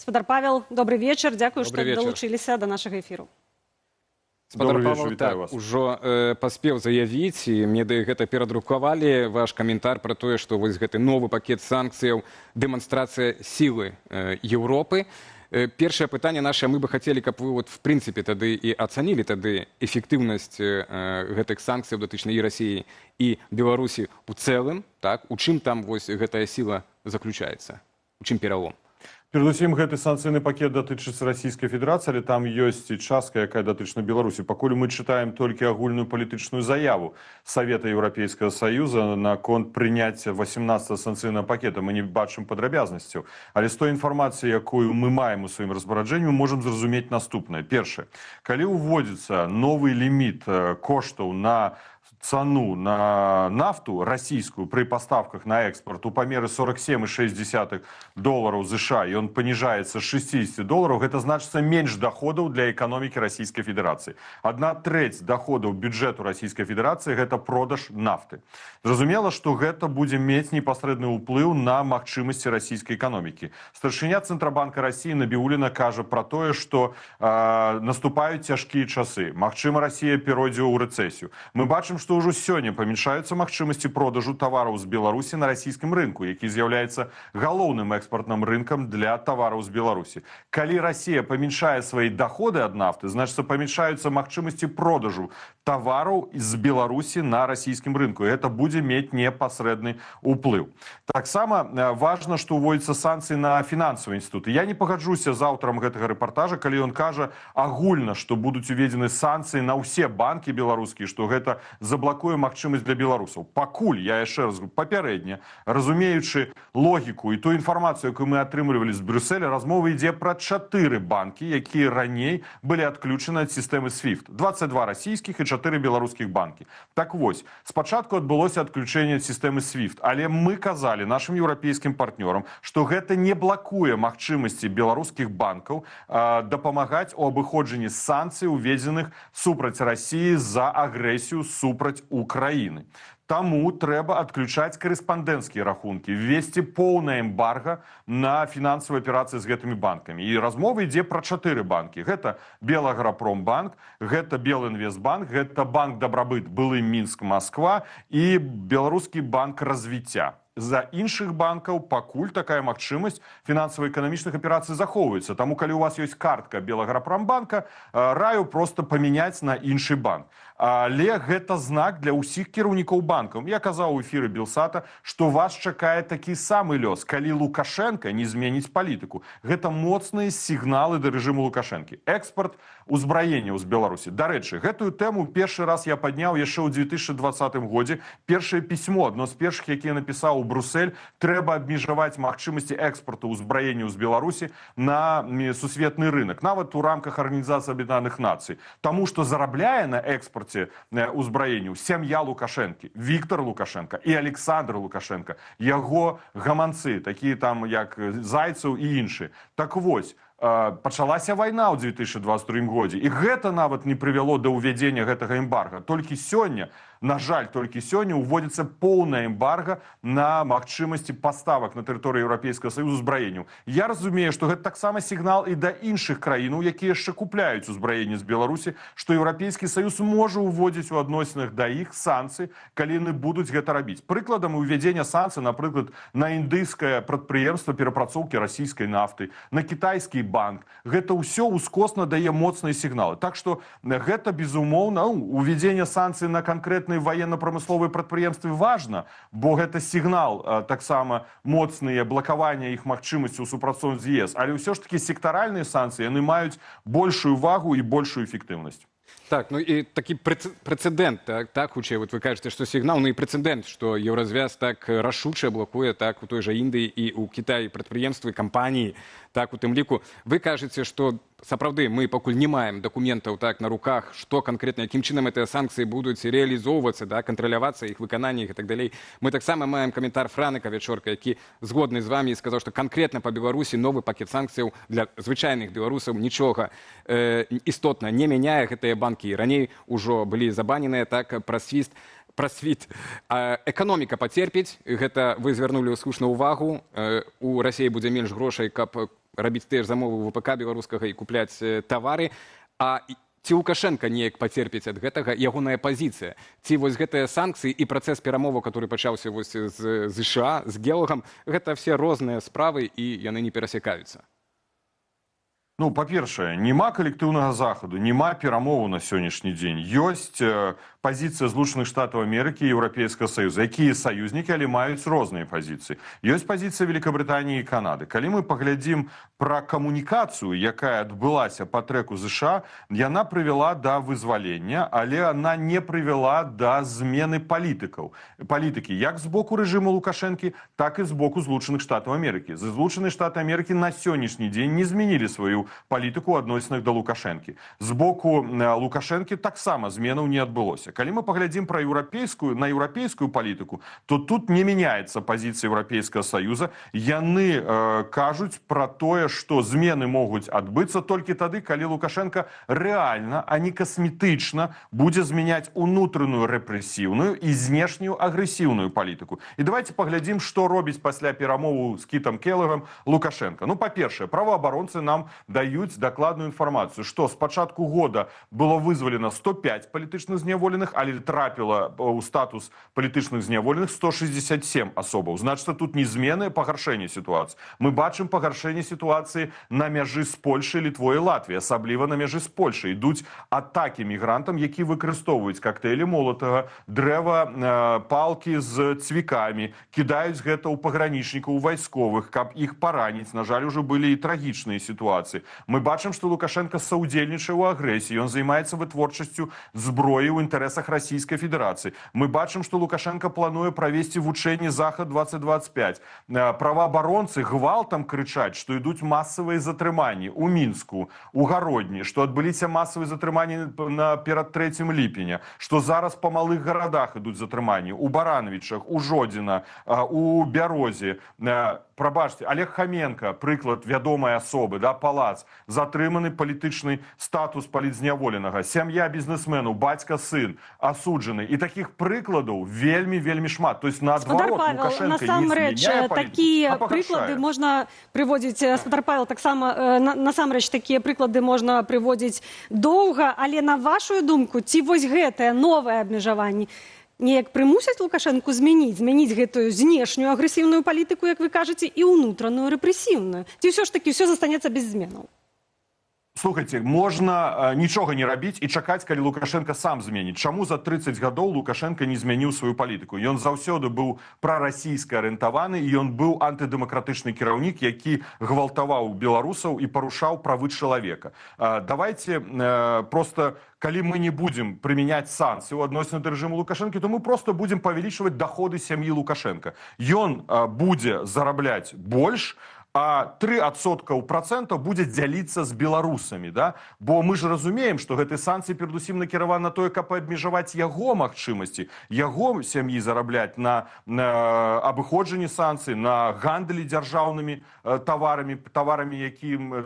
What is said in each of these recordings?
Спадар Павел, добрый вечер. Дякую, Добрый што вечер. далучыліся да нашага эфіру. Спадар Добрый Павел, вечер, вітаю так, вас. ужо паспеў заявіць, і мне гэта перадрукавалі ваш каментар пра тое, што вось гэты новы пакет санкцыяў дэманстрацыя сілы Еўропы. Першае пытанне наше, мы бы хацелі, каб вы в прынцыпе тады і ацанілі тады эфектыўнасць гэтых санкцыяў датычнай і Расіі і Беларусі у цэлым, так, у чым там вось гэтая сіла заключаецца, у чым пералом? Перадусім, гэты санкцыйны пакет датычыцца Расійскай Федэрацыі, але там ёсць і частка, якая датычна Беларусі. Пакуль мы чытаем толькі агульную палітычную заяву Савета Еўрапейскага Саюза наконт прыняцця 18-го санкцыйнага пакета, мы не бачым падрабязнасцяў. Але з той інфармацыі, якую мы маем у сваім распараджэнні, мы можам зразумець наступнае. Першае, калі ўводзіцца новы ліміт коштаў на цену на нафту российскую при поставках на экспорт у памеры $47,6 США, и он понижается с $60, это значится меньше доходов для экономики Российской Федерации. 1/3 доходов бюджету Российской Федерации это продаж нафты. Зразумела, что это будет иметь непосредственный уплыв на магчымасці российской экономики. Старшыня Центробанка России Набиуллина кажа про то, что наступают тяжкие часы. Магчыма, Россия перейдзе ў рэцэсію. Мы бачым, что ўжо сёння памяншаюцца магчымасці продажу тавараў з Беларусі на расійскім рынку, які з'яўляецца галоўным экспартным рынкам для тавараў з Беларусі. Калі Расія памяншае свае доходы ад нафты, значыцца памяншаюцца магчымасці продажу тавараў з Беларусі на расійскім рынку. І гэта будзе мець непасрэдны ўплыў. Таксама важна, што ўводзяцца санкцыі на фінансавыя інстытуты. Я не пагаджуся з аўтарам гэтага рэпартажа, калі ён кажа агульна, што будуць уведзены санкцыі на ўсе банкі беларускія, што гэта заблокуе магчымасць для беларусаў. Пакуль, я яшчэ раз говорю, папярэдне, разумеючы логіку і ту інфармацыю, якую мы атрымлівалі з Брюсселя, размова ідзе пра 4 банкі, якія раней былі адключаны ад сістэмы SWIFT. 22 расійскіх і 4 беларускіх банкі. Так вось, спачатку адбылося адключэнне ад сістэмы SWIFT, але мы казалі нашым еўрапейскім партнёрам, што гэта не блакуе магчымасці беларускіх банкаў дапамагаць у абыходжанні санкцый, уведзеных супраць Расіі за агрэсію супраць Украіны. Таму трэба адключаць корэспандэнцкія рахункі, ввесці поўнае эмбарга на фінансавыя аперацыі з гэтымі банкамі. І размова ідзе пра 4 банкі. Гэта Белаграпромбанк, гэта Белінвестбанк, гэта банк Дабрабыт, былы Мінск, Москва і Беларускі банк развіцця. За іншых банкаў пакуль такая магчымасць фінансава-эканамічных аперацый захоўваецца. Таму, калі у вас ёсць картка Белаграпромбанка, раю просто памяняць на іншы банк. Але гэта знак для ўсіх кіраўнікоў банкаў. Я казаў у эфіры Белсата, што вас чакае такі самы лёс, калі Лукашенко не зменіць палітыку. Гэта моцныя сігналы да рэжыму Лукашэнкі. Экспорт узбраенняў з Беларусі. Дарэчы, гэтую тэму першы раз я падняў яшчэ ў 2020 годзе. Першае пісьмо, адно з першых, якія напісаў у Брюссель, трэба абмежаваць магчымасці экспорту ўзбраенняў з Беларусі на сусветны рынок, нават у рамках Арганізацыі Аб'яднаных Нацый. Таму што зарабляе на экспорце узбраенняў сям'я Лукашэнкі, Віктор Лукашенко і Александр Лукашенко, яго гаманцы, такія там як Зайцаў і іншыя. Так вось, пачалася вайна ў 2022 годзе, і гэта нават не прывяло да ўвядзення гэтага эмбарга. Толькі сёння, на жаль, толькі сёння уводзіцца поўная эмбарга на магчымасці паставак на тэрыторыі Еўрапейскага Саюзу узбраенняў. Я разумею, што гэта таксама сігнал і да іншых краінаў, якія яшчэ купляюць узбраенне з Беларусі, што Еўрапейскі Саюз можа ўводзіць у адносінах да іх санкцыі, калі яны будуць гэта рабіць. Прыкладам увядзення санкцый, напрыклад, на індыйскае прадпрыемства перапрацоўкі расійскай нафты, на кітайскі банк. Гэта ўсё ускосна дае моцныя сігналы. Так што гэта, безумоўна, увядзенне санкцый на канкрэтныя военно-прамысловыя прадпрыемствы важна, бо гэта сігнал таксама моцныя блакавання іх магчымасцяў супрацоўніцтва з ЕС. Але ўсё ж такі сектаральныя санкцыі, яны маюць большую вагу і большую эфектыўнасць. Так, ну і такі прэцэдэнт, так, хутчэй, вот вы кажаце, што сігнал, ну і прэцэдэнт, што Еўразвяз так рашуча блокуе так у той жа Індыі і ў Кітаі прадпрыемствы, кампаніі, так, у тым ліку. Вы кажаце, што сапраўды мы пакуль не маем дакументаў так на руках, што канкрэтна, якім чынам гэтыя санкцыі будуць рэалізоўвацца, да, кантралявацца, іх выкананне і так далей. Мы таксама маем каментар Франыка Вячорка, які згодны з вамі і сказаў, што канкрэтна па Беларусі новы пакет санкцыяў для звычайных беларусаў нічога істотна не мяняе. Гэтыя банкі раней ужо былі забаненыя так праз SWIFT. Эканоміка пацерпіць, гэта вы звярнулі слушна ўвагу. У Расіі будзе менш грошай, каб рабіць тыя ж замовы ў ВПК беларускага і купляць тавары. А ці Лукашенко неяк пацерпіць ад гэтага, ягоная пазіцыя? Ці вось гэтыя санкцыі і працэс перамоваў, который пачаўся вось з США, з Гелагам, гэта все розныя справы і яны не перасякаюцца? Ну, па-першае, няма калектыўнага захаду, няма перамоваў на сённяшні дзень. Ёсць пазіцыя Злучаных Штатаў Амерыкі і Еўрапейскага Саюза, якія саюзнікі, але маюць розныя пазіцыі. Ёсць пазіцыя Великабрытаніі і Канады. Калі мы паглядзім пра камунікацыю, якая адбылася па трэку ЗША, яна прывяла да вызвалення, але она не прывяла да змены палітыкі, як з боку рэжыму Лукашэнкі, так і з боку Злучаных Штатаў Амерыкі. Злучаныя Штаты Амерыкі на сённяшні дзень не змянілі сваю палітыку ў адносінах да Лукашэнкі. З боку Лукашэнкі таксама зменаў не адбылося. Калі мы паглядзім на еўрапейскую палітыку, то тут не мяняецца пазіцыя Еўрапейскага Саюза. Яны кажуць пра тое, што змены могуць адбыцца толькі тады, калі Лукашенко рэальна, а не касметычна будзе змяняць унутраную рэпрэсіўную і знешнюю агрэсіўную палітыку. І давайте паглядзім, што робіць пасля перамоваў з Кітам Келагам Лукашенко. Ну, па-першае, праваабаронцы нам даюць дакладную інфармацыю, што з пачатку года было вызвалена 105 палітычных зняволеных, але трапіла ў статус палітычных зняволеных 167 асобаў. Значыцца, тут не змены, а пагаршэнне сітуацыі. Мы бачым пагаршэнне сітуацыі на мяжы з Польшай, Літвой і Латвіяй, асабліва на мяжы з Польшай. Ідуць атакі мігрантам, які выкарыстоўваюць кактэйлі Молатава, дрэва, палкі з цвікамі, кідаюць гэта ў пагранічнікаў, у вайсковых, каб іх параніць. На жаль, ужо былі і трагічныя сітуацыі. Мы бачым, што Лукашенко саўдзельнічае ў агрэсіі, ён займаецца вытворчасцю зброі ў інтарэсах Расійскай Федэрацыі. Мы бачым, што Лукашенко плануе правесці вучэнні Захад-2025. Праваабаронцы гвалтам крычаць, што ідуць масавыя затрыманні ў Мінску, у Гародні, што адбыліся масавыя затрыманні перад 3 ліпеня, што зараз па малых гарадах ідуць затрыманні, у Барановічах, у Жодзіна, у Бярозе. Прабачце, Олег Хаменко, прыклад вядомай асобы, да, палац, затрыманы палітычны статус палітзняволенага, сям'я бізнесменаў, бацька, сын, асуджаны. І такіх прыкладаў вельмі шмат. То есть, наадварот, Лукашенко не змяняе палітыку, такія а прыклады пагаршае. можна прыводзіць, Спадар Павел, таксама насамрэч такія прыклады можна прыводзіць доўга, але на вашу думку, ці вось гэтае новае абмежаванне неяк прымусяць Лукашенку змяніць гэтую знешнюю агрэсіўную палітыку, як вы кажаце, і ўнутраную рэпрэсіўную? Ці ўсё ж такі ўсё застанецца без зменаў? Слухайте, можна нічога не рабіць і чакаць, калі Лукашенко сам зменіць. Чаму за 30 гадоў Лукашенко не змяніў сваю палітыку? Ён заўсёды быў прарасійска арыентаваны, і ён быў антыдэмакратычны кіраўнік, які гвалтаваў беларусаў і парушаў правы чалавека. Давайте просто, калі мы не будзем прымяняць санкцыі ў адносінах да рэжыму Лукашэнкі, то мы просто будзем павялічваць даходы сям'і Лукашенка. Ён будзе зарабляць больш, а 3% будзе дзяліцца з беларусамі, да? Бо мы ж разумеем, што гэтыя санкцыі перадусім накіраваны на тое, каб абмежаваць яго магчымасці, яго сям'і зарабляць на абыходжанні санкцый, на гандалі дзяржаўнымі таварамі,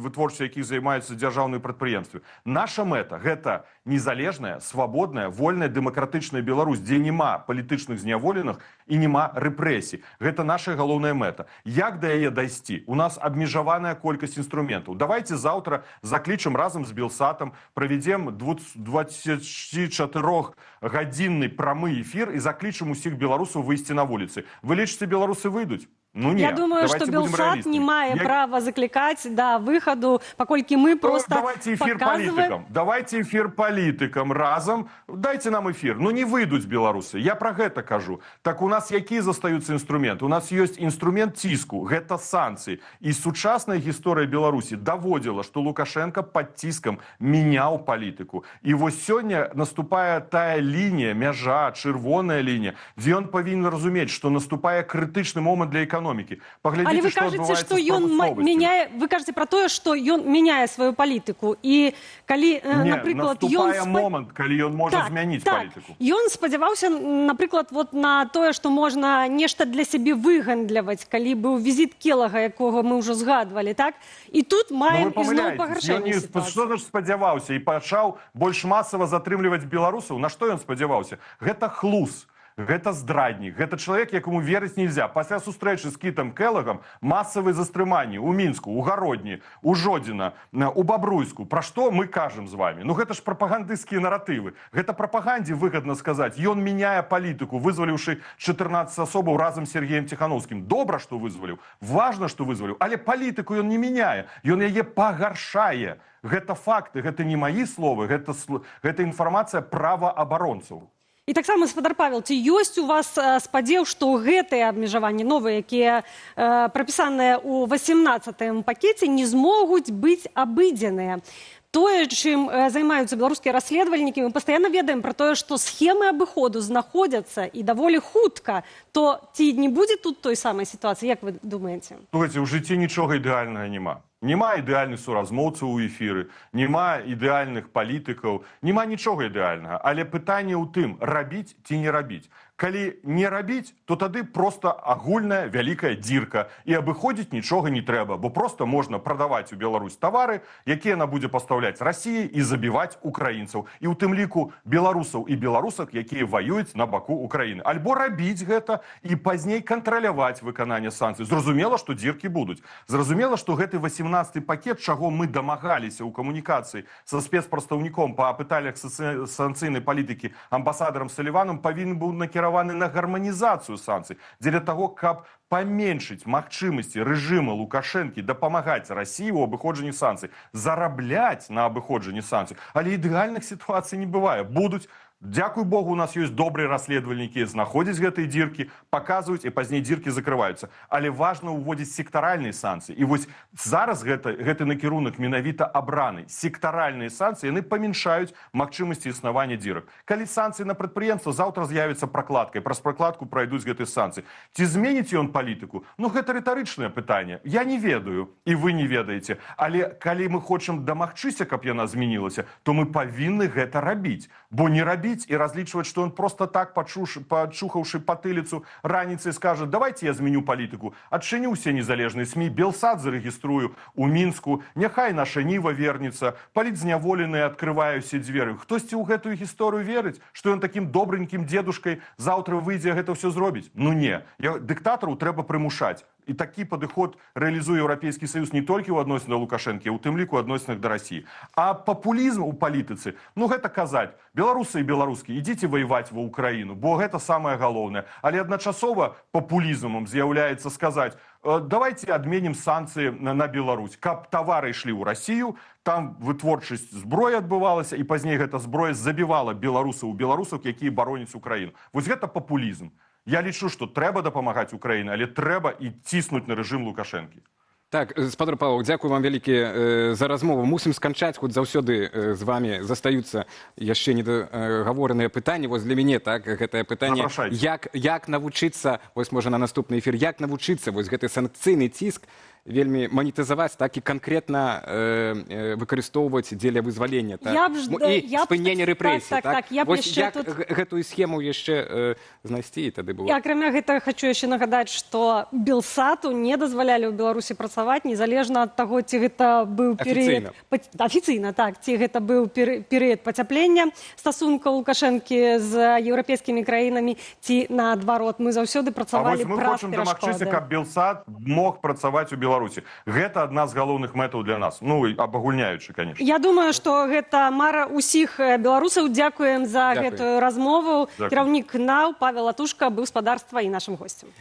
вытворчасцю якіх займаюцца дзяржаўныя прадпрыемствы. Наша мэта – гэта незалежная, свабодная, вольная, дэмакратычная Беларусь, дзе няма палітычных зняволеных і няма рэпрэсій. Гэта наша галоўная мэта. Як да яе дайсці? У нас абмежаваная колькасць інструментаў. Давайте заўтра заклічам разам з Белсатам, правядзем 24-гадзінны прамы эфір і заклічам усіх беларусаў выйсці на вуліцы. Вы лічыце, беларусы выйдуць? Ну, не. Я думаю, што Белсат не мае права заклікаць да выхаду, паколькі мы просто показываем... Давайте эфир палітыкам разам. Дайте нам эфир. Ну, не выйдуць беларусы. Я про гэта кажу. Так у нас якія застаюцца інструменты? У нас ёсць інструмент ціску. Гэта санкцыі. І сучасная гісторыя Беларусі даводзіла, што Лукашенко пад ціскам мяняў палітыку. І вось сёння наступае тая лінія, мяжа, чырвоная лінія, дзе ён павінен разумець, што наступае крытычны момант для эканомікі. Але вы кажаце, што ён мяняе, вы кажаце пра тое, што ён мяняе сваю палітыку. І калі, напрыклад, наступае момант, калі ён можа змяніць палітыку. Ён спадзяваўся, напрыклад, на тое, што можна нешта для сябе выгандляваць, калі быў візіт Келага, якога мы ўжо згадвалі, так? І тут маем ізноў пагаршэнне сітуацыі. Што значыць спадзяваўся? І пачаў больш масава затрымліваць беларусаў? На што ён спадзяваўся? Гэта хлус. Гэта здраднік, гэта чалавек, якому верыць нельзя. Пасля сустрэчы з Кітам Келагам масавыя застрыманні ў Мінску, у Гародні, у Жодзіна, у Бабруйску. Пра што мы кажам з вами? Ну гэта ж прапагандысцкія наратывы. Гэта прапагандзе выгадна сказаць. Ён мяняе палітыку, вызваліўшы 14 асобаў разам з Сергеем Ціхановскім. Добра, што вызваліў, важна, што вызваліў, але палітыку ён не мяняе, ён яе пагаршае. Гэта факты, гэта не маі словы, гэта інфармацыя праваабаронцаў. І таксама, спадар Павел, ці ёсць у вас спадзеў, што гэтыя абмежаванні новыя, якія прапісаныя ў 18-м пакеце, не змогуць быць абыдзеныя? Тое, чым займаюцца беларускія расследавальнікі, мы пастаянна ведаем пра тое, што схемы абыходу знаходзяцца і даволі хутка, то ці не будзе тут той самай сітуацыі, як вы думаеце? Слухайце, у жыцці нічога ідэальнага няма. Няма ідэальных суразмоўцаў у эфіры, няма ідэальных палітыкаў, няма нічога ідэальнага. Але пытанне ў тым, рабіць ці не рабіць. Калі не рабіць, то тады проста агульная вялікая дзірка. І абыходзіць нічога не трэба, бо проста можна прадаваць у Беларусь тавары, якія яна будзе пастаўляць Расіі і забіваць украінцаў. І ў тым ліку беларусаў і беларусак, якія ваююць на баку Украіны. Альбо рабіць гэта і пазней кантраляваць выкананне санкцый. Зразумела, што дзіркі будуць. Зразумела, што гэты 18-й пакет, чаго мы дамагаліся ў камунікацыі са спецпрадстаўніком па пытаннях санкцыйнай палітыкі амбасадарам Саліванам, павінен быў накіраваны на гарманізацыю санкцый, дзеля таго, каб паменшыць магчымасці рэжыма Лукашэнкі дапамагаць Расіі ў абыходжанні санкцый, зарабляць на абыходжанні санкцый. Але ідэальных сітуацый не бывае. Будуць. Дзякуй Богу, у нас ёсць добрыя расследавальнікі, знаходзяць гэтыя дзіркі, паказваюць, і пазней дзіркі закрываюцца. Але важна ўводзіць сектаральныя санкцыі. І вось зараз гэты накірунак менавіта абраны. Сектаральныя санкцыі, яны памяншаюць магчымасці існавання дзірак. Калі санкцыі на прадпрыемства, заўтра з'явіцца пракладка, і праз пракладку прайдуць гэтыя санкцыі. Ці зменіць ён палітыку? Ну, гэта рытарычнае пытанне. Я не ведаю, і вы не ведаеце. Але калі мы хочам дамагчыся, каб яна змянілася, то мы павінны гэта рабіць. Бо не рабіць і разлічваць, што ён проста так, пачухаўшы патыліцу раніцай, скажа: давайте я зменю палітыку, адчыню ўсе незалежныя СМІ, Белсад зарэгіструю ў Мінску, няхай наша Ніва вернецца, палітзняволеныя адкрывае ўсе дзверы. Хтосьці ў гэтую гісторыю верыць, што ён такім добренькім дзедушкай заўтра выйдзе гэта ўсё зробіць? Ну не, дыктатару трэба прымушаць. І такі падыход рэалізуе Еўрапейскі Саюз не толькі ў адносінах да Лукашэнкі, а ў тым ліку ў адносінах да Расіі. А папулізм у палітыцы, ну гэта казаць: беларусы і беларускі, ідзіце ваяваць ва Ўкраіну, бо гэта самае галоўнае. Але адначасова папулізмам з'яўляецца сказаць: давайте адменім санкцыі на Беларусь, каб тавары ішлі ў Расію, там вытворчасць зброі адбывалася, і пазней гэта зброя забівала беларусаў у беларусак, якія бароняць Украіну. Вось гэта папулізм. Я лічу, што трэба дапамагаць Украіне, але трэба і ціснуць на рэжым Лукашэнкі. Так, спадар Павел, дзякую вам вялікі за размову. Мусім сканчаць, хоць заўсёды з вами застаюцца яшчэ недагавораныя пытанні. Вось для мяне, так, гэтае пытанне, як навучыцца, вось можа на наступны эфір, як навучыцца вось гэты санкцыйны ціск вельмі манетызаваць, так і канкрэтна выкарыстоўваць дзеля вызвалення, так? І спынення рэпрэсій, так? Вось як гэтую схему яшчэ знайсці, тады было? Я, акрамя гэтага, хочу яшчэ нагадаць, што Белсату не дазвалялі ў Беларусі працаваць, незалежна ад таго, ці гэта быў перыяд... Афіцыйна, так. Ці гэта быў перыяд пацяплення стасункаў Лукашэнкі з еўрапейскімі краінамі, ці наадварот. Мы заўсёды працавалі праз перашкоды. А вось мы хочам дамагчыся, каб Белсат мог працаваць у Беларусі. Гэта адна з галоўных мэтаў для нас. Ну, абагульняючы, конечно. Я думаю, што гэта мара ўсіх беларусаў. Дзякуем за гэтую размову. Кіраўнік НАУ Павел Латушка быў спадарства і нашым госцем.